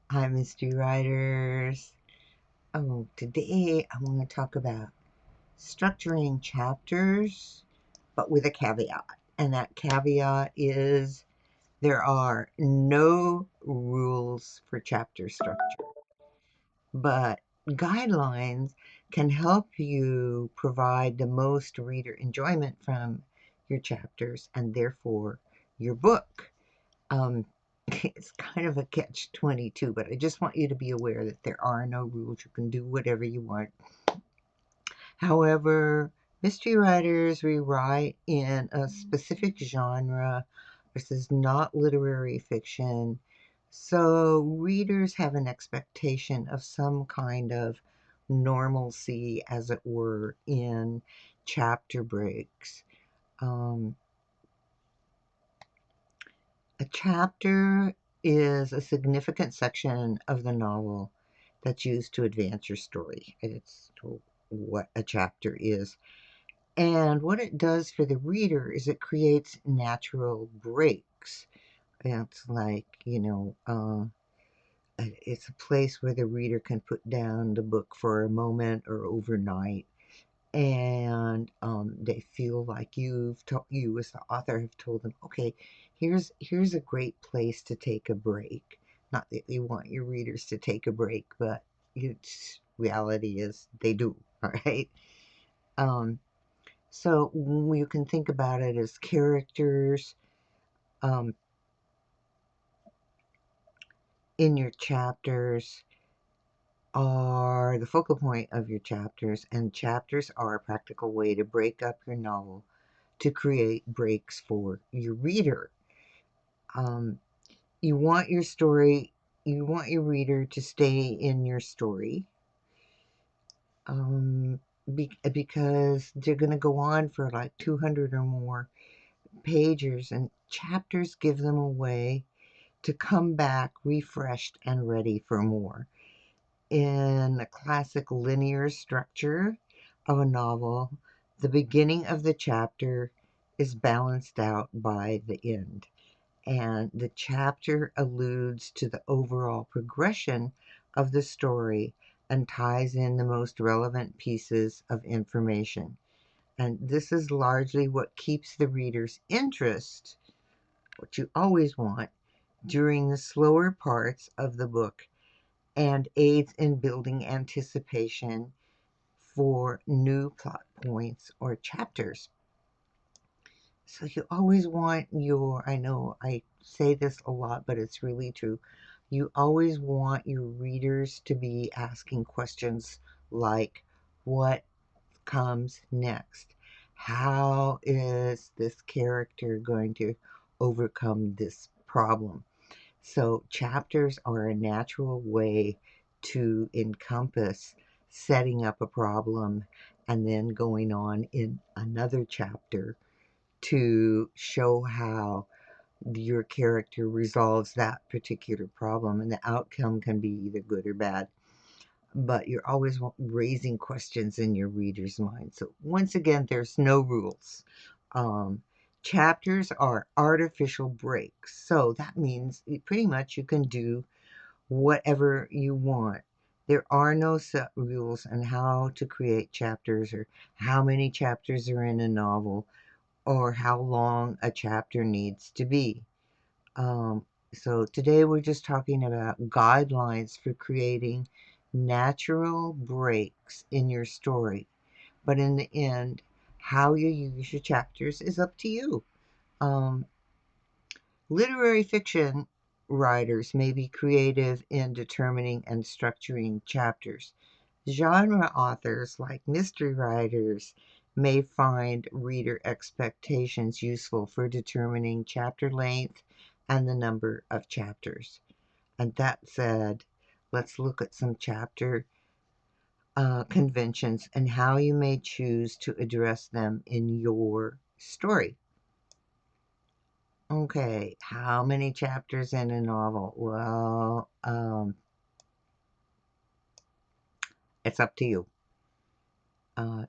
Hi, mystery writers. Today I want to talk about structuring chapters, but with a caveat. And that caveat is there are no rules for chapter structure, but guidelines can help you provide the most reader enjoyment from your chapters and therefore your book. Um, it's kind of a catch-22, but I just want you to be aware that there are no rules. You can do whatever you want. However, mystery writers rewrite in a specific genre. This is not literary fiction. So readers have an expectation of some kind of normalcy, as it were, in chapter breaks. Um, A chapter is a significant section of the novel that's used to advance your story. It's what a chapter is. And what it does for the reader is it creates natural breaks. It's like, it's a place where the reader can put down the book for a moment or overnight, and they feel like you as the author have told them, okay, here's a great place to take a break. Not that you want your readers to take a break, but reality is they do. All right. um, so you can think about it as characters um, in your chapters are the focal point of your chapters, and chapters are a practical way to break up your novel to create breaks for your reader. Um, you want your story, you want your reader to stay in your story, um, because they're going to go on for like 200 or more pages, and chapters give them a way to come back refreshed and ready for more. In a classic linear structure of a novel, the beginning of the chapter is balanced out by the end, and the chapter alludes to the overall progression of the story and ties in the most relevant pieces of information. And this is largely what keeps the reader's interest, what you always want, during the slower parts of the book, and aids in building anticipation for new plot points or chapters. So you always want I know I say this a lot, but it's really true. You always want your readers to be asking questions like, what comes next? How is this character going to overcome this problem? So chapters are a natural way to encompass setting up a problem and then going on in another chapter to show how your character resolves that particular problem, and the outcome can be either good or bad, but you're always raising questions in your reader's mind. So once again, there's no rules. um, Chapters are artificial breaks, so that means pretty much you can do whatever you want. There are no set rules on how to create chapters, or how many chapters are in a novel, or how long a chapter needs to be. Um, so today we're just talking about guidelines for creating natural breaks in your story. But in the end, how you use your chapters is up to you. Um, Literary fiction writers may be creative in determining and structuring chapters. Genre authors, like mystery writers, may find reader expectations useful for determining chapter length and the number of chapters. And that said, let's look at some chapter conventions and how you may choose to address them in your story. Okay, how many chapters in a novel? Well, it's up to you.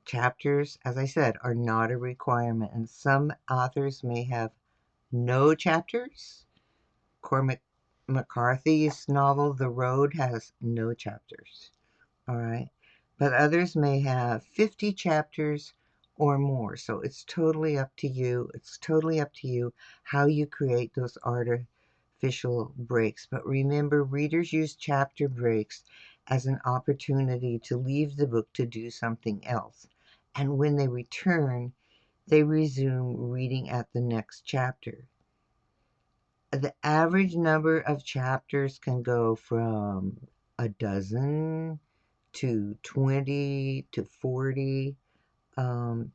Chapters, as I said, are not a requirement, and some authors may have no chapters. Cormac McCarthy's novel, The Road, has no chapters. All right. But others may have 50 chapters or more. So it's totally up to you. It's totally up to you how you create those artificial breaks. But remember, readers use chapter breaks as an opportunity to leave the book to do something else. And when they return, they resume reading at the next chapter. The average number of chapters can go from a dozen to 20 to 40. Um,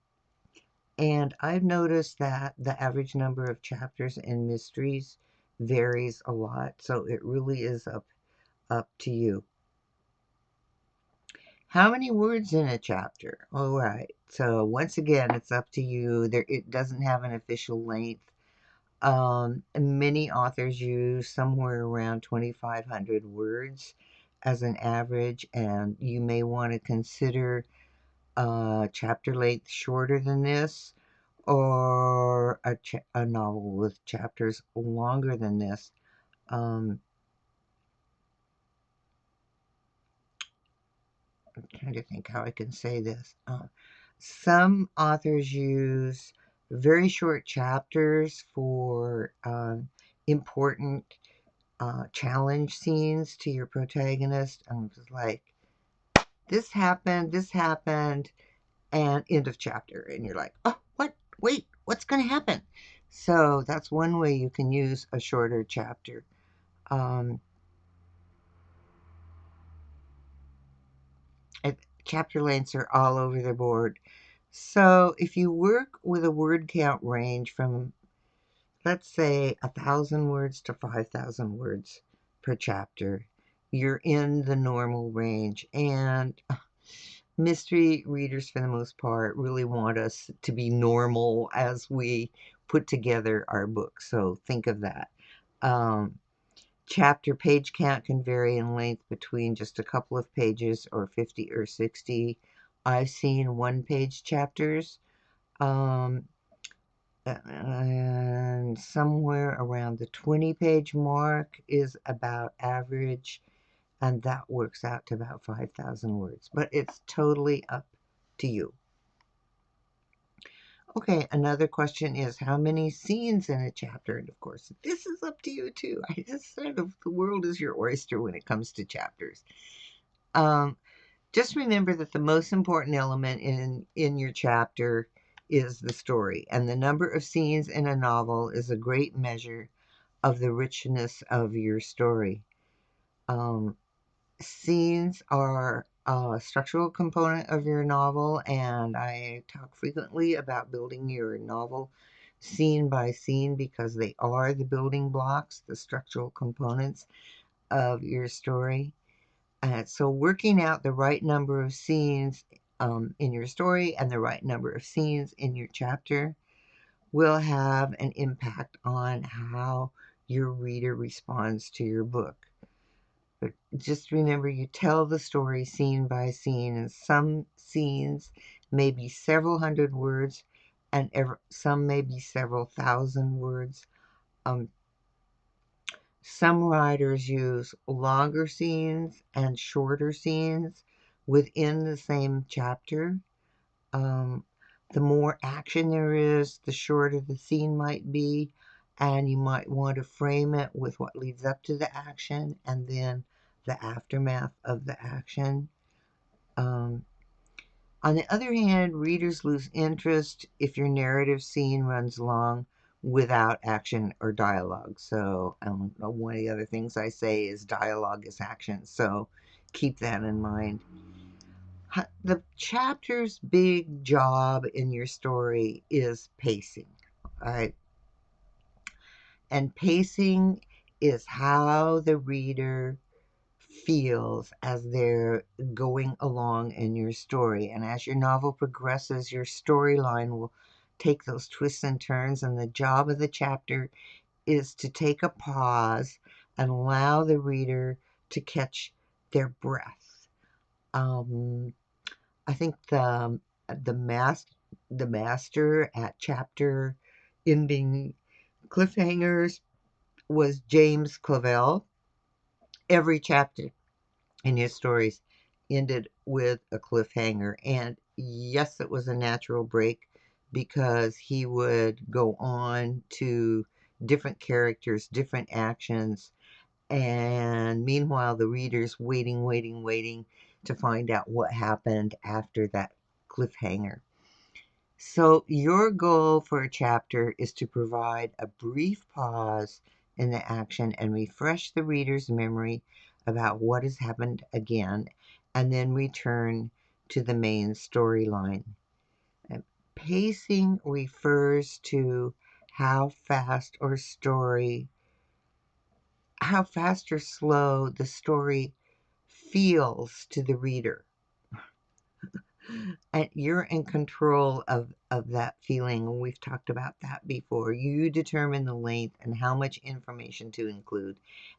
and I've noticed that the average number of chapters in mysteries varies a lot. So it really is up to you. How many words in a chapter? All right. So once again, it's up to you. It doesn't have an official length. Many authors use somewhere around 2,500 words as an average, and you may want to consider chapter length shorter than this, or a novel with chapters longer than this. I'm trying to think how I can say this. Some authors use very short chapters for important challenge scenes to your protagonist. I'm just like, this happened, and end of chapter. And you're like, oh, what? Wait, what's going to happen? So that's one way you can use a shorter chapter. Um, Chapter lengths are all over the board. So if you work with a word count range from, let's say, 1,000 words to 5,000 words per chapter, you're in the normal range. And mystery readers, for the most part, really want us to be normal as we put together our books. So think of that. Um, Chapter page count can vary in length between just a couple of pages or 50 or 60. I've seen one-page chapters, um, and somewhere around the 20-page mark is about average, and that works out to about 5,000 words. But it's totally up to you. Okay, another question is how many scenes in a chapter? And of course, this is up to you too. I just said the world is your oyster when it comes to chapters. Um, just remember that the most important element in your chapter is the story, and the number of scenes in a novel is a great measure of the richness of your story. Um, Scenes are a structural component of your novel, and I talk frequently about building your novel scene by scene because they are the building blocks, the structural components of your story. So working out the right number of scenes in your story and the right number of scenes in your chapter will have an impact on how your reader responds to your book. But just remember, you tell the story scene by scene, and some scenes may be several hundred words, and some may be several thousand words. Um, some writers use longer scenes and shorter scenes within the same chapter. Um, the more action there is, the shorter the scene might be, and you might want to frame it with what leads up to the action and then the aftermath of the action. Um, on the other hand, readers lose interest if your narrative scene runs long without action or dialogue. So, one of the other things I say is dialogue is action. So, keep that in mind. The chapter's big job in your story is pacing, right? And pacing is how the reader feels as they're going along in your story. And as your novel progresses, your storyline will take those twists and turns, and the job of the chapter is to take a pause and allow the reader to catch their breath. I think the master at chapter ending cliffhangers was James Clavell. Every chapter in his stories ended with a cliffhanger. And yes, it was a natural break because he would go on to different characters, different actions, and meanwhile, the reader's waiting to find out what happened after that cliffhanger. So, your goal for a chapter is to provide a brief pause in the action and refresh the reader's memory about what has happened again, and then return to the main storyline. And pacing refers to how fast or story, how fast or slow the story feels to the reader. And you're in control of that feeling. We've talked about that before. You determine the length and how much information to include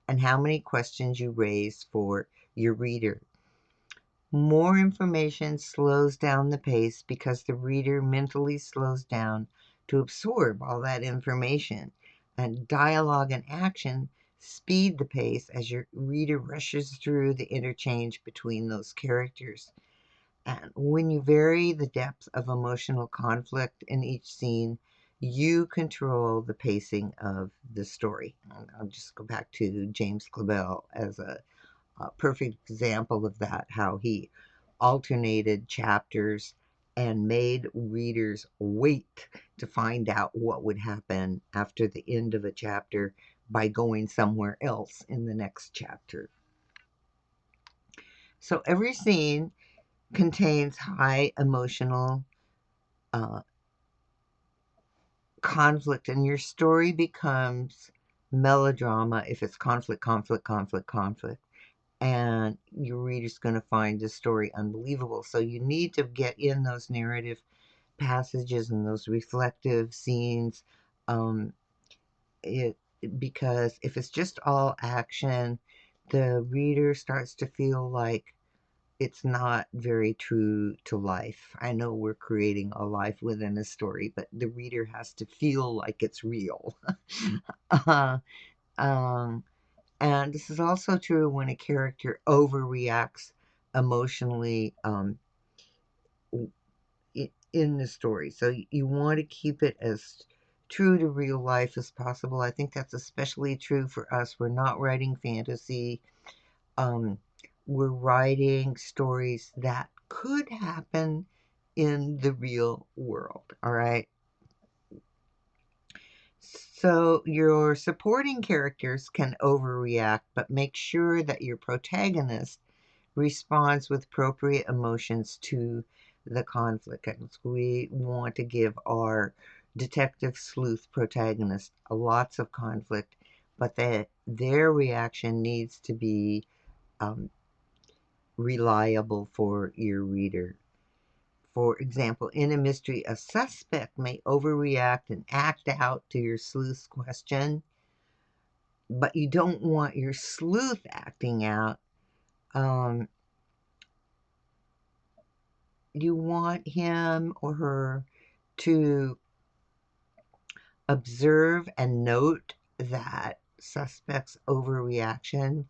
and how many questions you raise for your reader. More information slows down the pace because the reader mentally slows down to absorb all that information. And dialogue and action speed the pace as your reader rushes through the interchange between those characters. And when you vary the depth of emotional conflict in each scene, you control the pacing of the story. And I'll just go back to James Clavell as a perfect example of that, how he alternated chapters and made readers wait to find out what would happen after the end of a chapter by going somewhere else in the next chapter. So every scene contains high emotional uh, conflict, and your story becomes melodrama if it's conflict, and your reader's going to find the story unbelievable. So you need to get in those narrative passages and those reflective scenes, um, it because if it's just all action, the reader starts to feel like it's not very true to life. I know we're creating a life within a story, but the reader has to feel like it's real. uh, um, and this is also true when a character overreacts emotionally in the story. So you want to keep it as true to real life as possible. I think that's especially true for us. We're not writing fantasy. Um, we're writing stories that could happen in the real world. All right. So your supporting characters can overreact, but make sure that your protagonist responds with appropriate emotions to the conflict. We want to give our detective sleuth protagonist lots of conflict, but that their reaction needs to be um, reliable for your reader. For example, in a mystery, a suspect may overreact and act out to your sleuth's question, but you don't want your sleuth acting out. Um, you want him or her to observe and note that suspect's overreaction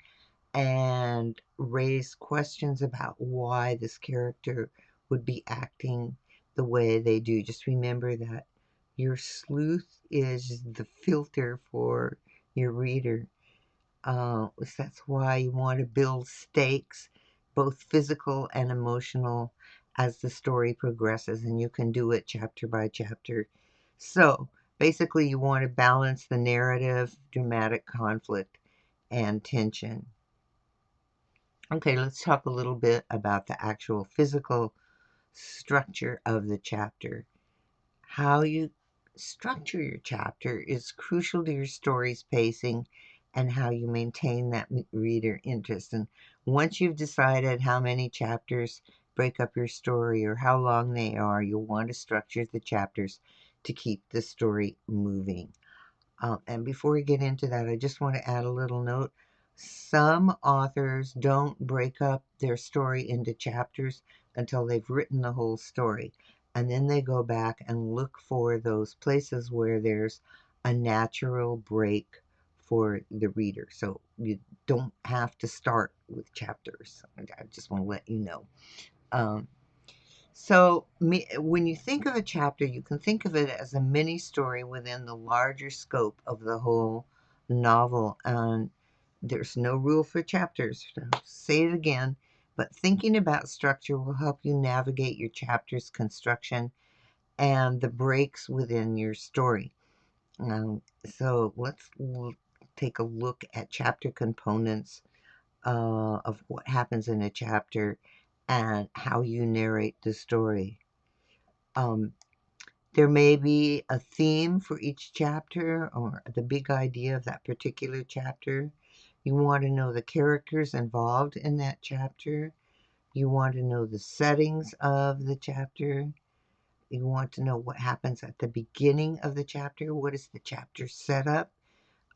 and raise questions about why this character would be acting the way they do. Just remember that your sleuth is the filter for your reader. That's why you want to build stakes, both physical and emotional, as the story progresses, and you can do it chapter by chapter. So, basically, you want to balance the narrative, dramatic conflict, and tension. Okay, let's talk a little bit about the actual physical structure of the chapter. How you structure your chapter is crucial to your story's pacing and how you maintain that reader interest. And once you've decided how many chapters break up your story or how long they are, you'll want to structure the chapters to keep the story moving. And before we get into that, I just want to add a little note. Some authors don't break up their story into chapters until they've written the whole story. And then they go back and look for those places where there's a natural break for the reader. So you don't have to start with chapters. I just want to let you know. Um, when you think of a chapter, you can think of it as a mini story within the larger scope of the whole novel. And there's no rule for chapters. I'll say it again, but thinking about structure will help you navigate your chapter's construction and the breaks within your story. So let's take a look at chapter components of what happens in a chapter and how you narrate the story. Um, there may be a theme for each chapter or the big idea of that particular chapter. You want to know the characters involved in that chapter. You want to know the settings of the chapter. You want to know what happens at the beginning of the chapter. What is the chapter setup?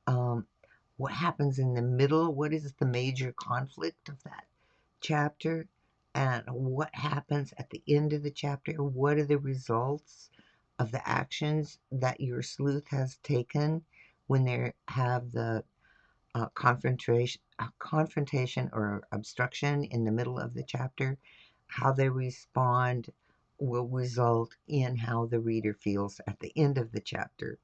Um, what happens in the middle? What is the major conflict of that chapter? And what happens at the end of the chapter? What are the results of the actions that your sleuth has taken when they have the confrontation or obstruction in the middle of the chapter? How they respond will result in how the reader feels at the end of the chapter.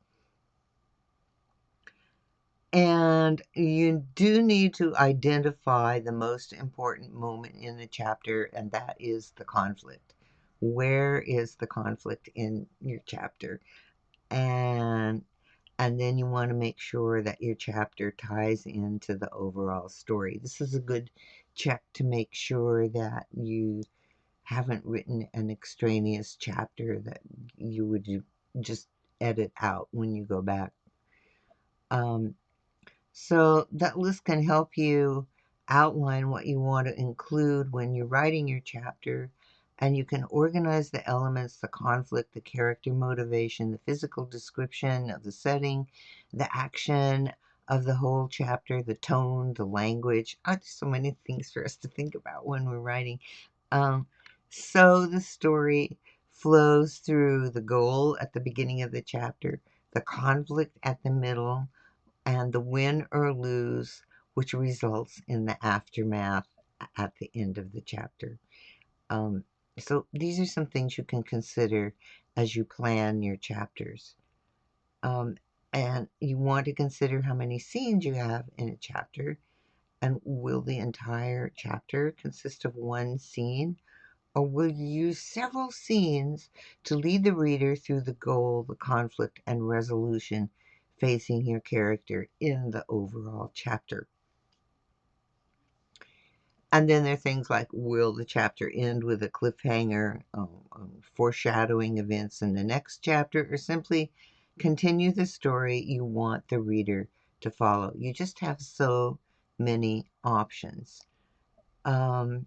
And you do need to identify the most important moment in the chapter, and that is the conflict. Where is the conflict in your chapter? And then you want to make sure that your chapter ties into the overall story. This is a good check to make sure that you haven't written an extraneous chapter that you would just edit out when you go back. So that list can help you outline what you want to include when you're writing your chapter, and you can organize the elements, the conflict, the character motivation, the physical description of the setting, the action of the whole chapter, the tone, the language. Oh, there's so many things for us to think about when we're writing. Um, so the story flows through the goal at the beginning of the chapter, the conflict at the middle, and the win or lose, which results in the aftermath at the end of the chapter. Um, so these are some things you can consider as you plan your chapters. Um, and you want to consider how many scenes you have in a chapter, and will the entire chapter consist of one scene, or will you use several scenes to lead the reader through the goal, the conflict, and resolution facing your character in the overall chapter? And then there are things like, will the chapter end with a cliffhanger, foreshadowing events in the next chapter, or simply continue the story you want the reader to follow? You just have so many options. Um,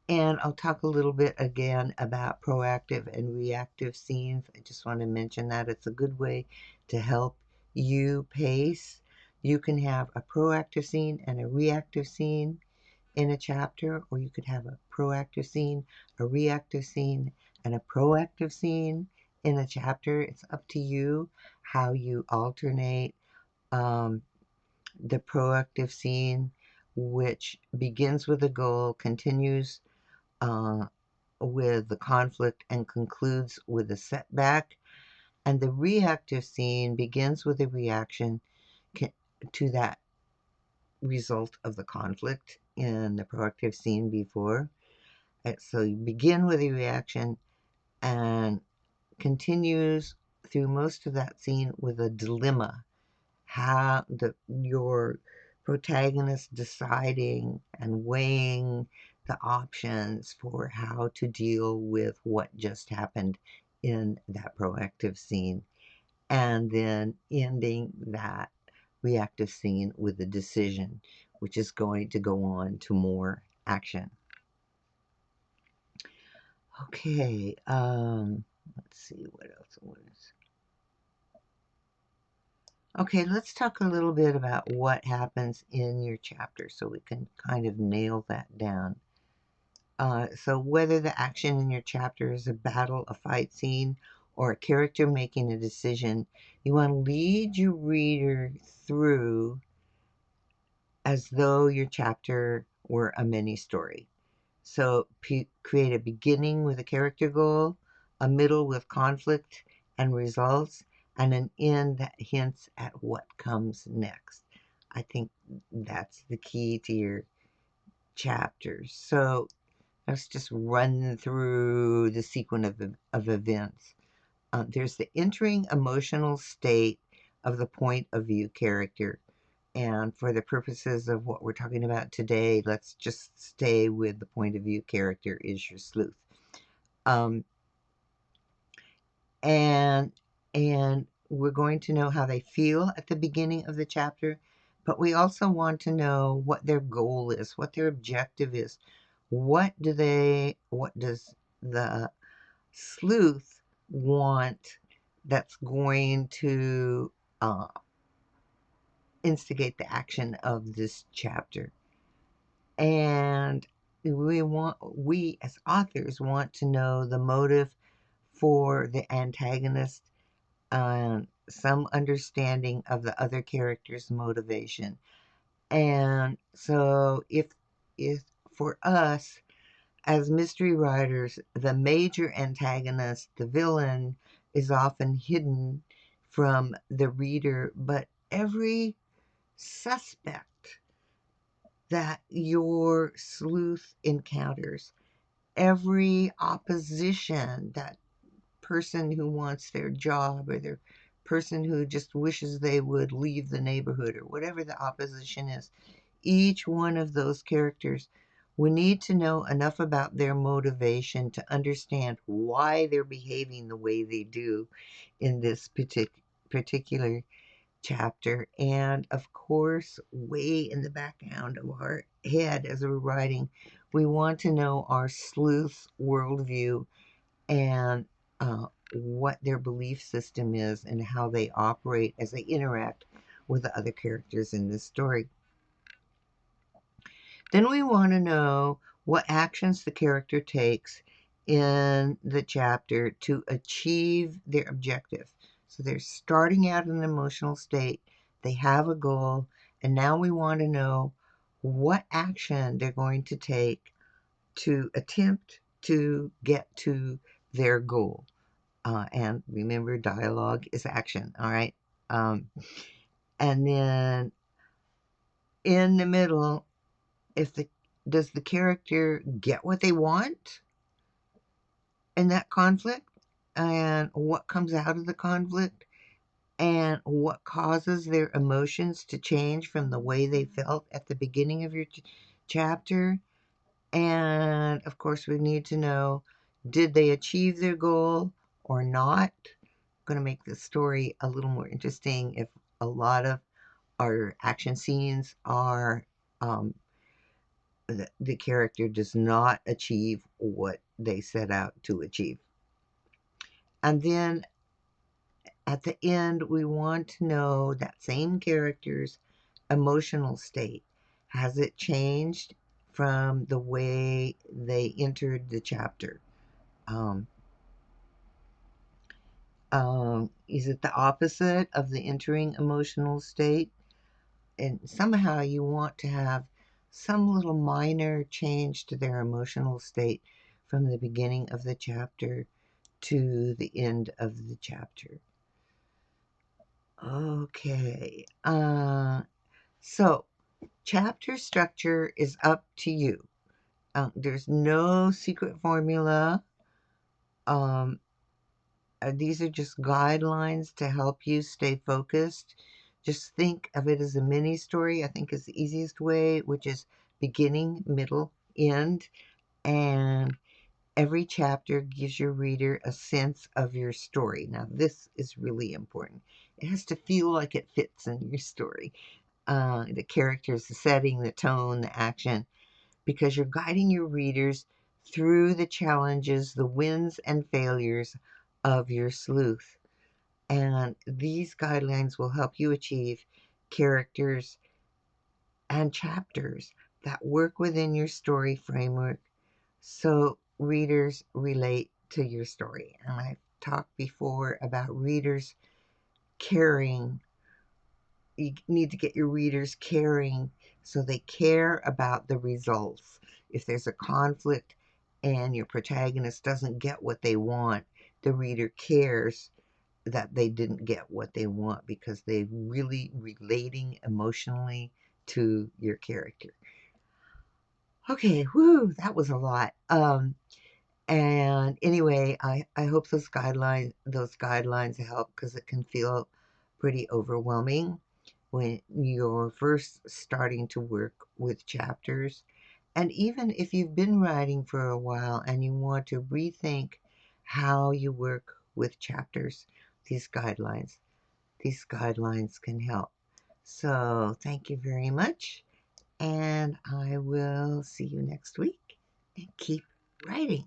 And I'll talk a little bit again about proactive and reactive scenes. I just want to mention that it's a good way to help you pace. You can have a proactive scene and a reactive scene in a chapter, or you could have a proactive scene, a reactive scene, and a proactive scene in a chapter. It's up to you how you alternate um, the proactive scene, which begins with a goal, continues uh, with the conflict, and concludes with a setback. And the reactive scene begins with a reaction to that result of the conflict in the proactive scene before. So you begin with a reaction and continues through most of that scene with a dilemma. How your protagonist deciding and weighing the options for how to deal with what just happened in that proactive scene, and then ending that reactive scene with a decision, which is going to go on to more action. Okay, let's see what else it was. Okay, let's talk a little bit about what happens in your chapter so we can kind of nail that down. So whether the action in your chapter is a battle, a fight scene, or a character making a decision, you want to lead your reader through as though your chapter were a mini story. So create a beginning with a character goal, a middle with conflict and results, and an end that hints at what comes next. I think that's the key to your chapters. So let's just run through the sequence of events. There's the entering emotional state of the point of view character. And for the purposes of what we're talking about today, let's just stay with the point of view character is your sleuth. Um, and and we're going to know how they feel at the beginning of the chapter, but we also want to know what their goal is, what their objective is. What does the sleuth want that's going to uh, instigate the action of this chapter? And we as authors want to know the motive for the antagonist and some understanding of the other character's motivation. And so if for us as mystery writers, the major antagonist, the villain, is often hidden from the reader, but every suspect that your sleuth encounters, every opposition, that person who wants their job or their person who just wishes they would leave the neighborhood or whatever the opposition is, each one of those characters, we need to know enough about their motivation to understand why they're behaving the way they do in this particular chapter. And of course, way in the background of our head as we're writing, we want to know our sleuth's worldview and what their belief system is and how they operate as they interact with the other characters in this story. Then we want to know what actions the character takes in the chapter to achieve their objective. So they're starting out in an emotional state, they have a goal, and now we want to know what action they're going to take to attempt to get to their goal. And remember, dialogue is action, all right? Um, and then in the middle, if the does the character get what they want in that conflict, and what comes out of the conflict, and what causes their emotions to change from the way they felt at the beginning of your chapter. And of course, we need to know, did they achieve their goal or not? Going to make the story a little more interesting if a lot of our action scenes are the character does not achieve what they set out to achieve. And then at the end, we want to know that same character's emotional state. Has it changed from the way they entered the chapter? Um, is it the opposite of the entering emotional state? And somehow you want to have some little minor change to their emotional state from the beginning of the chapter to the end of the chapter. Okay. So chapter structure is up to you. There's no secret formula. Um, these are just guidelines to help you stay focused. Just think of it as a mini story, I think is the easiest way, which is beginning, middle, end, and every chapter gives your reader a sense of your story. Now, this is really important. It has to feel like it fits in your story. The characters, the setting, the tone, the action, because you're guiding your readers through the challenges, the wins and failures of your sleuth. And these guidelines will help you achieve characters and chapters that work within your story framework so readers relate to your story. And I talked before about readers caring. You need to get your readers caring so they care about the results. If there's a conflict and your protagonist doesn't get what they want, the reader cares that they didn't get what they want because they're really relating emotionally to your character. Okay, whoo, that was a lot. And anyway, I hope those guidelines help, because it can feel pretty overwhelming when you're first starting to work with chapters. And even if you've been writing for a while and you want to rethink how you work with chapters, these guidelines, these guidelines can help. So thank you very much, and I will see you next week, and keep writing.